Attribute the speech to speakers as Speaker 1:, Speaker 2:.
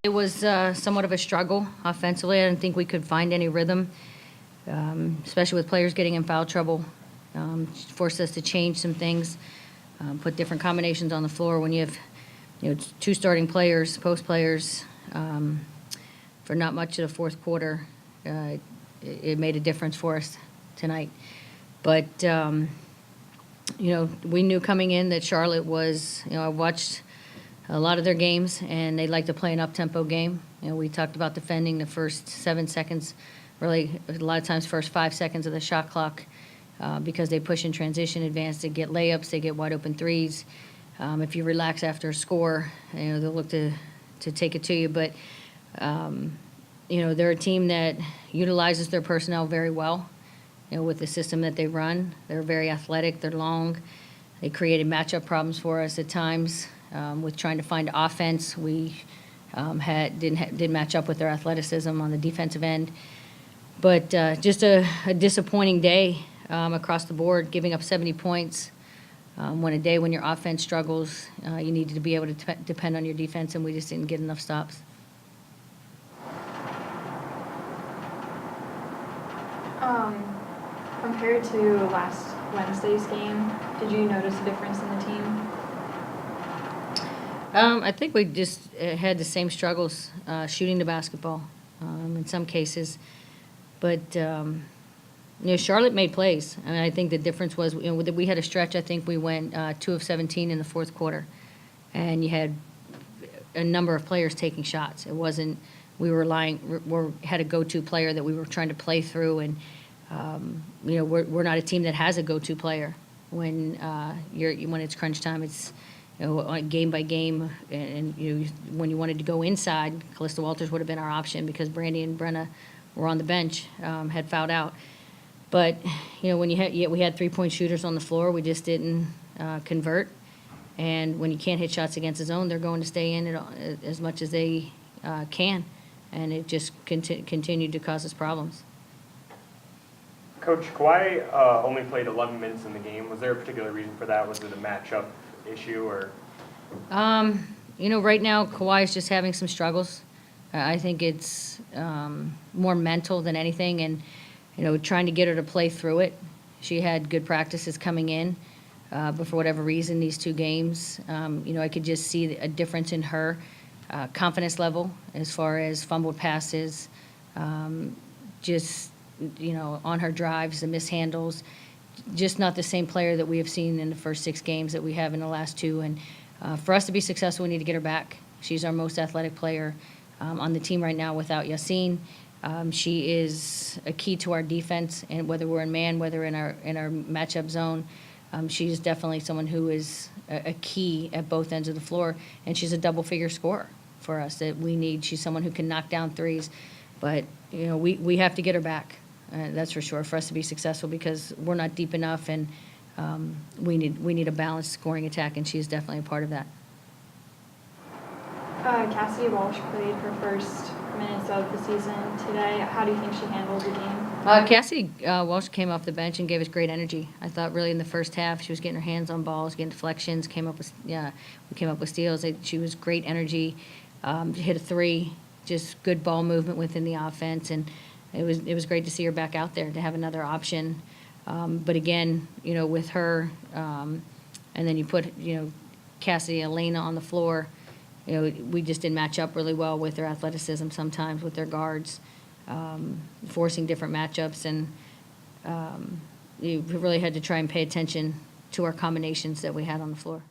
Speaker 1: It was somewhat of a struggle offensively. I didn't think we could find any rhythm, especially with players getting in foul trouble. Forced us to change some things, put different combinations on the floor. When you have, two starting players, post players, for not much of the fourth quarter, it made a difference for us tonight. But we knew coming in that Charlotte was. I watched a lot of their games, and they like to play an up-tempo game. We talked about defending the first 7 seconds, really a lot of times first 5 seconds of the shot clock, because they push in transition, advance, they get layups, they get wide open threes. If you relax after a score, they'll look to take it to you. But they're a team that utilizes their personnel very well. With the system that they run, they're very athletic. They're long. They created matchup problems for us at times. With trying to find offense, we didn't match up with their athleticism on the defensive end. But just a disappointing day across the board, giving up 70 points. When your offense struggles, you need to be able to depend on your defense, and we just didn't get enough stops.
Speaker 2: Compared to last Wednesday's game, did you notice a difference in the team?
Speaker 1: I think we just had the same struggles shooting the basketball in some cases. But, Charlotte made plays. I mean, I think the difference was, we had a stretch. I think we went 2 of 17 in the fourth quarter. And you had a number of players taking shots. It wasn't we were had a go-to player that we were trying to play through. And, we're not a team that has a go-to player. When it's crunch time, it's game by game, and when you wanted to go inside, Callista Walters would have been our option because Brandy and Brenna were on the bench, had fouled out. But when we had 3-point shooters on the floor, we just didn't convert. And when you can't hit shots against the zone, they're going to stay in it as much as they can, and it just continued to cause us problems.
Speaker 3: Coach, Kawhi only played 11 minutes in the game. Was there a particular reason for that? Was it a matchup issue or?
Speaker 1: Right now Kawhi is just having some struggles. I think it's more mental than anything, and trying to get her to play through it. She had good practices coming in, but for whatever reason, these 2 games, I could just see a difference in her confidence level as far as fumbled passes, on her drives, the mishandles. Just not the same player that we have seen in the first 6 games that we have in the last 2. And for us to be successful, we need to get her back. She's our most athletic player on the team right now without Yassine. She is a key to our defense, and whether we're in man, whether in our matchup zone, she's definitely someone who is a key at both ends of the floor, and she's a double-figure scorer for us that we need. She's someone who can knock down threes, but we have to get her back. That's for sure, for us to be successful, because we're not deep enough, and we need a balanced scoring attack, and she's definitely a part of that.
Speaker 2: Cassie Walsh played her first minutes of the season today. How do you think she handled the game?
Speaker 1: Cassie Walsh came off the bench and gave us great energy. I thought really in the first half she was getting her hands on balls, getting deflections, we came up with steals. She was great energy, hit a 3, just good ball movement within the offense, and it was great to see her back out there to have another option. But again, with her, and then you put Cassidy, Elena on the floor. We just didn't match up really well with their athleticism sometimes with their guards, forcing different matchups, and we really had to try and pay attention to our combinations that we had on the floor.